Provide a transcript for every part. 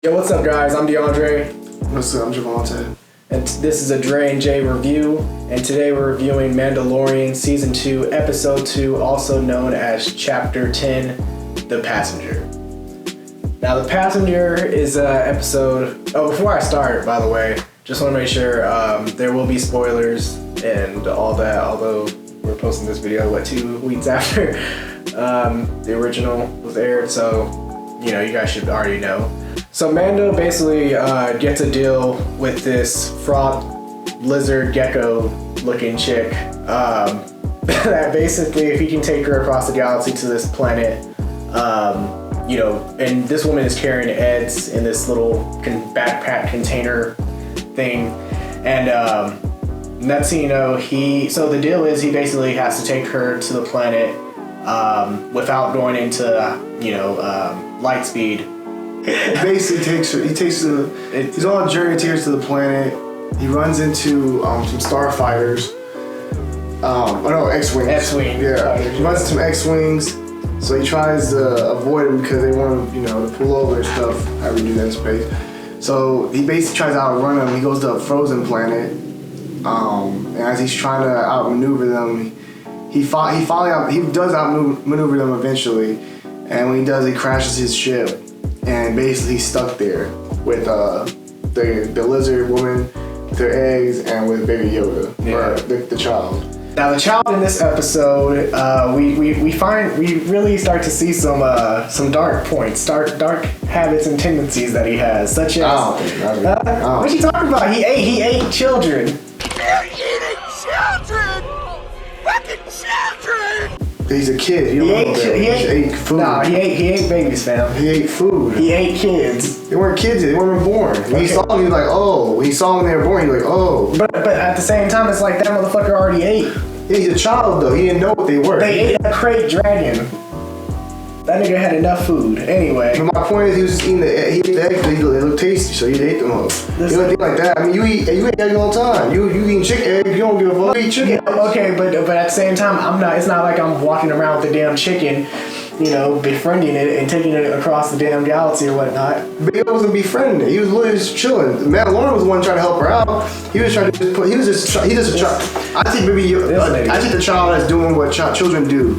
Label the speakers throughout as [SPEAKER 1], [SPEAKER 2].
[SPEAKER 1] Yo, what's up, guys? I'm DeAndre.
[SPEAKER 2] What's up? I'm Javante.
[SPEAKER 1] And this is a Dre and Jay review. And today we're reviewing Mandalorian Season 2, Episode 2, also known as Chapter 10, The Passenger. Now, The Passenger is an episode... Oh, before I start, by the way, just want to make sure there will be spoilers and all that, although we're posting this video, 2 weeks after the original was aired, so, you guys should already know. So Mando basically gets a deal with this frog lizard gecko looking chick that basically if he can take her across the galaxy to this planet, and this woman is carrying Eds in this little backpack container thing, and next thing you know, so the deal is he basically has to take her to the planet without going into light speed.
[SPEAKER 2] It basically takes her. He's on a journey to take her to the planet. He runs into some starfighters. X-wings.
[SPEAKER 1] X-wing.
[SPEAKER 2] Yeah, he runs into some X-wings. So he tries to avoid them because they want him, to pull over and stuff. How we do that in space. So he basically tries to outrun them. He goes to a frozen planet. And as he's trying to outmaneuver them, he does outmaneuver them eventually. And when he does, he crashes his ship. And basically he's stuck there with the lizard woman, with her eggs, and with Baby Yoda, or the child.
[SPEAKER 1] Now the child in this episode, we really start to see some dark points, dark habits and tendencies that he has, such as what you talking about? He ate children.
[SPEAKER 3] You're eating children! Fucking children!
[SPEAKER 2] He's a kid. He ate food.
[SPEAKER 1] Nah, he ate babies, fam.
[SPEAKER 2] He ate food.
[SPEAKER 1] He ate kids.
[SPEAKER 2] They weren't kids yet. They weren't born. When he saw them, he was like, oh. When he saw them when they were born, he was like, oh.
[SPEAKER 1] But at the same time, it's like that motherfucker already ate.
[SPEAKER 2] Yeah, he's a child, though. He didn't know what they were.
[SPEAKER 1] They ate a crate dragon. That nigga had enough food. Anyway.
[SPEAKER 2] But my point is, he was just eating he ate the eggs, they look tasty, so he ate them all. You don't think like that. I mean, you eat eggs all the time. You eating chicken eggs, you don't give a fuck. You eat chicken.
[SPEAKER 1] Yeah, okay, but at the same time, it's not like I'm walking around with the damn chicken, befriending it and taking it across the damn galaxy or whatnot.
[SPEAKER 2] But he wasn't befriending it. He was literally just chilling. Mandalorian was the one trying to help her out. He was trying to I think the child that's doing what children do.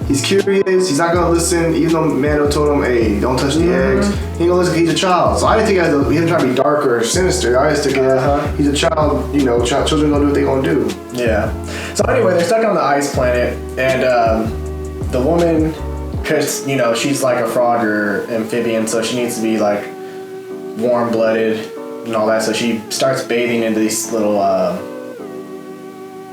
[SPEAKER 2] He's curious. He's not gonna listen. Even though Mando told him, "Hey, don't touch the eggs," he ain't gonna listen. He's a child. So I didn't think he was trying to be darker or sinister. I just think he's a child. Children gonna do what they gonna do.
[SPEAKER 1] Yeah. So anyway, they're stuck on the ice planet, and the woman, because she's like a frog or amphibian, so she needs to be like warm-blooded and all that. So she starts bathing into these little I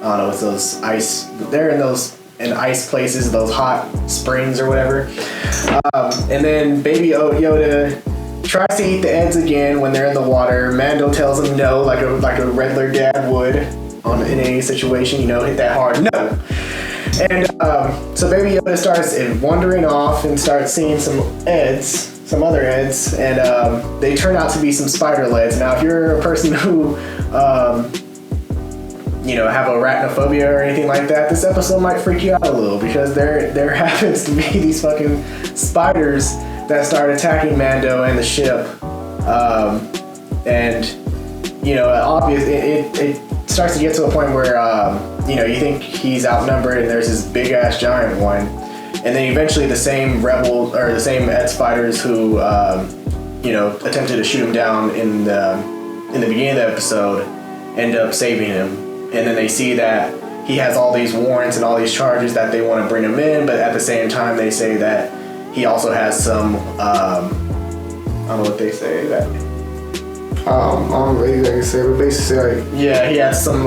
[SPEAKER 1] don't know, it's those ice. They're in ice places, those hot springs or whatever. And then Baby Yoda tries to eat the eggs again when they're in the water. Mando tells him no, like a regular dad would in any situation, hit that hard no. And so Baby Yoda starts wandering off and starts seeing some other Eds, and they turn out to be some spider legs. Now, if you're a person who have arachnophobia or anything like that, this episode might freak you out a little, because there happens to be these fucking spiders that start attacking Mando and the ship, and it starts to get to a point where you think he's outnumbered and there's this big ass giant one, and then eventually the same Ed spiders who attempted to shoot him down in the beginning of the episode end up saving him. And then they see that he has all these warrants and all these charges that they want to bring him in, but at the same time they say that he also has some, I don't know what they say, that...
[SPEAKER 2] I don't know what exactly say, but basically
[SPEAKER 1] yeah, he has some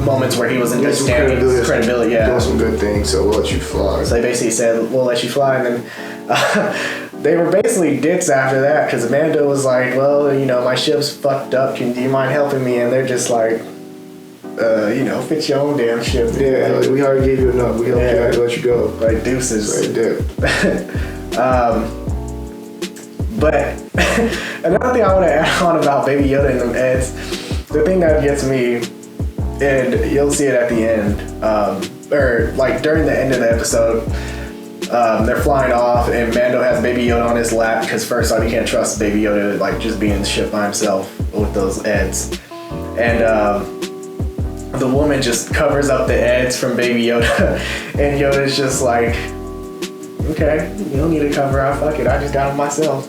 [SPEAKER 1] moments where he was in good standing, credibility, yeah.
[SPEAKER 2] Doing some good things, so we'll let you fly.
[SPEAKER 1] So they basically said, we'll let you fly, and then they were basically dicks after that, because Mando was like, well, my ship's fucked up, do you mind helping me? And they're just like... fix your own damn ship.
[SPEAKER 2] Yeah, we already gave you enough. We helped you, let you go.
[SPEAKER 1] Like deuces.
[SPEAKER 2] Right there.
[SPEAKER 1] But another thing I want to add on about Baby Yoda and them Eds, the thing that gets me, and you'll see it at the end, or during the end of the episode, They're flying off, and Mando has Baby Yoda on his lap because first off, you can't trust Baby Yoda like just being in the ship by himself with those Eds. And the woman just covers up the Eds from Baby Yoda, and Yoda's just like, okay, you don't need to cover up. Fuck it, I just got them myself.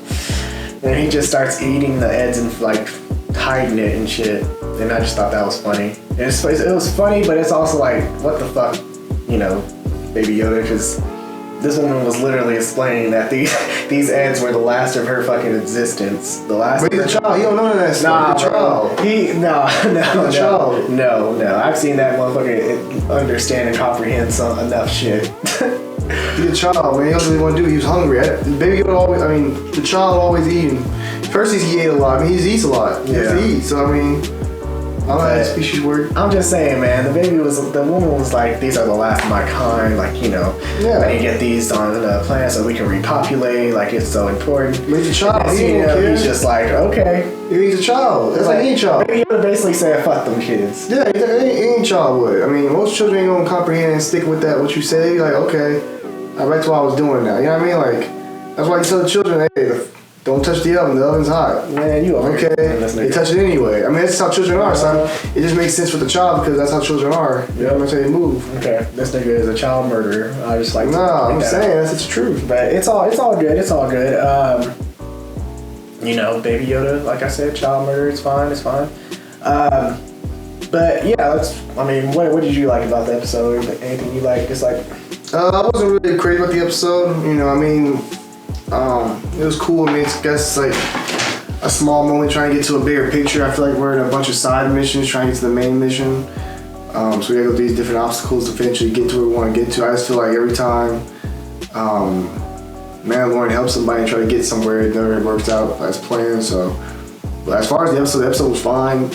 [SPEAKER 1] And he just starts eating the Eds and like hiding it and shit. And I just thought that was funny. And it was funny, but it's also like, what the fuck, you know, Baby Yoda, because this woman was literally explaining that these Eds were the last of her fucking existence. The last.
[SPEAKER 2] But he's a child. He don't know none of that stuff. He's a child.
[SPEAKER 1] No. I've seen that motherfucker understand and comprehend enough shit.
[SPEAKER 2] He's a child. When he doesn't really want to do, he was hungry. Baby Yoda always. I mean, the child always eating. First, he ate a lot. I mean, he eats a lot. He has to eat. So I mean. I don't know how that species work. I'm
[SPEAKER 1] just saying, man, the woman was like, these are the last of my kind, like, you know, I need to get these on the planet so we can repopulate, like, it's so important.
[SPEAKER 2] But he's a child.
[SPEAKER 1] He's just like, okay.
[SPEAKER 2] He's a child. That's like any child.
[SPEAKER 1] He basically said, fuck them kids.
[SPEAKER 2] Yeah, any child would. I mean, most children ain't gonna comprehend and stick with that, what you say. Like, okay, that's what I was doing now. You know what I mean? Like, that's why you tell the children, hey, don't touch the oven's hot.
[SPEAKER 1] Man, you
[SPEAKER 2] okay? They touch it anyway. I mean, that's how children are, son. It just makes sense with the child because that's how children are. You know what I'm saying? They move.
[SPEAKER 1] Okay, this nigga is a child murderer. I just like.
[SPEAKER 2] I'm saying that's the truth.
[SPEAKER 1] But it's all good. It's all good. You know, Baby Yoda, like I said, child murder. It's fine. But yeah, what did you like about the episode? Anything you like, dislike?
[SPEAKER 2] I wasn't really crazy about the episode. You know, I mean. It was cool. I mean, it's like a small moment trying to get to a bigger picture. I feel like we're in a bunch of side missions trying to get to the main mission. So we gotta go through these different obstacles to eventually get to where we want to get to. I just feel like every time Mandalorian helps somebody try to get somewhere, it never works out as planned. So, but as far as the episode was fine.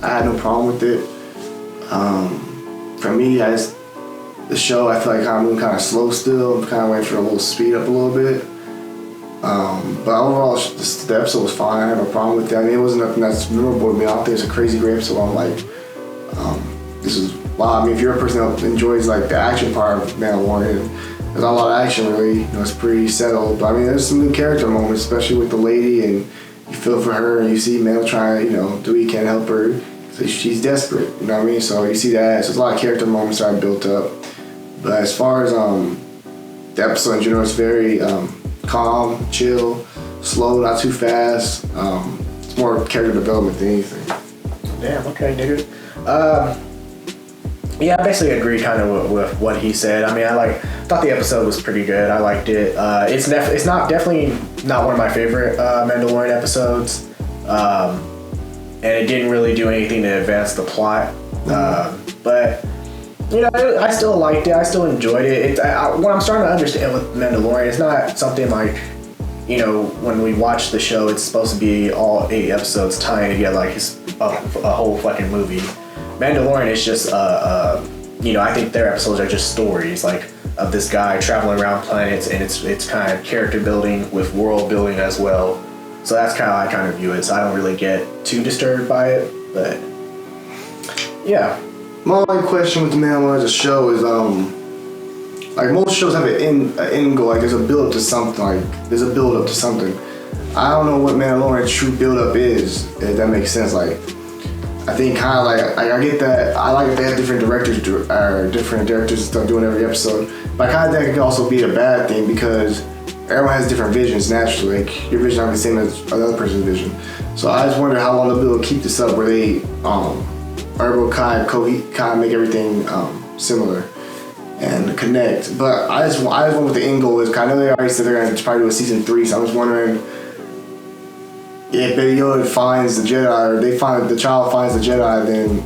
[SPEAKER 2] I had no problem with it. For me, the show, I feel like I'm moving kind of slow still. I'm kind of waiting for a little speed up a little bit. But overall, the episode was fine. I have no problem with it. I mean, it wasn't nothing that's memorable to me. I don't think it's a crazy great episode. I'm like, this is wow. I mean, if you're a person that enjoys like the action part of Mandalorian, there's not a lot of action really. You know, it's pretty settled. But I mean, there's some new character moments, especially with the lady, and you feel for her, and you see Mando trying, you know, do what he can to help her. So she's desperate. You know what I mean? So you see that. So there's a lot of character moments that are built up. But as far as the episode in general, it's very calm, chill, slow, not too fast. It's more character development than anything.
[SPEAKER 1] Damn, okay, nigga. Yeah, I basically agree kind of with what he said. I mean, thought the episode was pretty good. I liked it. It's definitely not one of my favorite Mandalorian episodes. And it didn't really do anything to advance the plot. But you know, I still liked it. I still enjoyed it. What I'm starting to understand with Mandalorian, it's not something like, you know, when we watch the show, it's supposed to be all 8 episodes tying together like it's a whole fucking movie. Mandalorian is just, you know, I think their episodes are just stories, like, of this guy traveling around planets, and it's kind of character building with world building as well. So that's kind of how I kind of view it. So I don't really get too disturbed by it, but yeah.
[SPEAKER 2] My only question with the Mandalorian as a show is, like most shows have an end goal, like there's a build up to something, I don't know what Mandalorian's true build up is, if that makes sense. Like, I think kind of like I get that. I like that they have different directors and stuff doing every episode. But I kind of think it can also be a bad thing because everyone has different visions naturally. Like your vision not the same as another person's vision. So I just wonder how long they'll be able to keep this up where they are able to kind of make everything similar and connect. But I just wonder what the end goal is. Cause I know they already said they're going to probably do a season 3. So I'm just wondering if Baby Yoda finds the Jedi, or the child finds the Jedi, then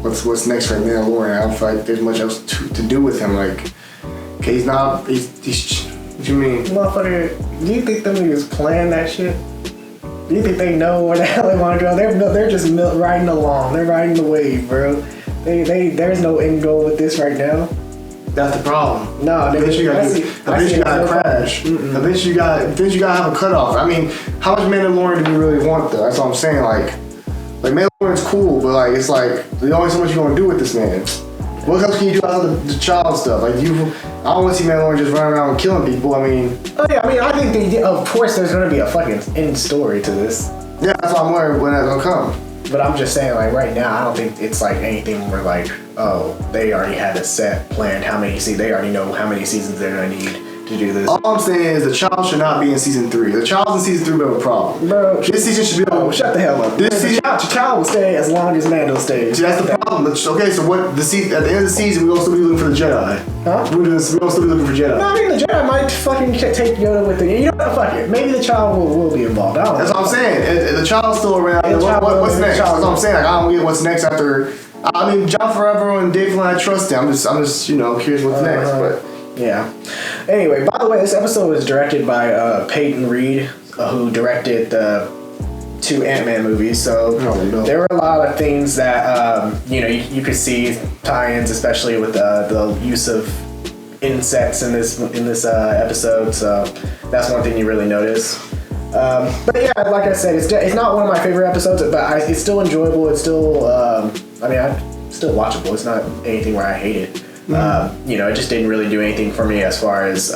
[SPEAKER 2] what's next for Mandalorian? I don't feel like there's much else to do with him. Like, okay, he's what you mean?
[SPEAKER 1] Motherfucker, do you think them niggas plan that shit? Do you think they know where the hell they want to go? They're just riding along. They're riding the wave, bro. There's no end goal with this right now.
[SPEAKER 2] That's the problem.
[SPEAKER 1] No,
[SPEAKER 2] eventually you gotta crash. Eventually you gotta have a cutoff. I mean, how much Mandalorian do you really want though? That's what I'm saying. Like Mandalorian's cool, but like it's like there's only so much you're gonna do with this man. What else can you do outside of the child stuff? Like I don't want to see Mandalorian just running around killing people. I mean,
[SPEAKER 1] oh yeah, I mean, I think of course there's gonna be a fucking end story to this.
[SPEAKER 2] yeah, that's why I'm worried when that's gonna come.
[SPEAKER 1] But I'm just saying, like right now, I don't think it's like anything where like, oh, they already had a set planned. They already know how many seasons they're gonna need to do this.
[SPEAKER 2] All I'm saying is the child should not be in season 3. The child's in season 3, we have a problem.
[SPEAKER 1] Bro,
[SPEAKER 2] this season should be over.
[SPEAKER 1] Shut the hell up.
[SPEAKER 2] This season,
[SPEAKER 1] child will stay as long as Mando stays.
[SPEAKER 2] See, that's the problem. Okay, so what? At the end of the season, we're gonna still be looking for the Jedi.
[SPEAKER 1] Huh?
[SPEAKER 2] We're gonna still be looking for Jedi.
[SPEAKER 1] No, I mean the Jedi might fucking take Yoda with it. You know what? Fuck it. Maybe the child will be involved. I don't know.
[SPEAKER 2] That's what I'm saying. The child's still around. What's next? That's what I'm saying. Like, I don't get what's next after. I mean, John Favreau and Dave Filoni, I trust them. I'm just curious what's next. But
[SPEAKER 1] yeah. Anyway, by the way, this episode was directed by Peyton Reed, who directed the 2 Ant-Man movies. So there were a lot of things that you could see tie-ins, especially with the use of insects in this episode. So that's one thing you really notice. But yeah, like I said, it's not one of my favorite episodes, but it's still enjoyable. It's still, it's still watchable. It's not anything where I hate it. It just didn't really do anything for me as far as,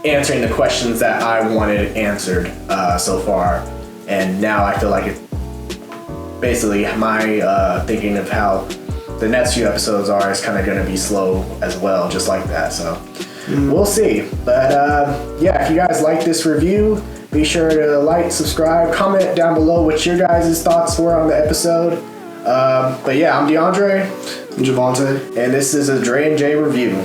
[SPEAKER 1] answering the questions that I wanted answered so far. And now I feel like it's basically my thinking of how the next few episodes are is kind of going to be slow as well, just like that. So we'll see. But if you guys like this review, be sure to like, subscribe, comment down below what your guys' thoughts were on the episode. But yeah, I'm DeAndre.
[SPEAKER 2] I'm Javante.
[SPEAKER 1] And this is a Dre and J review.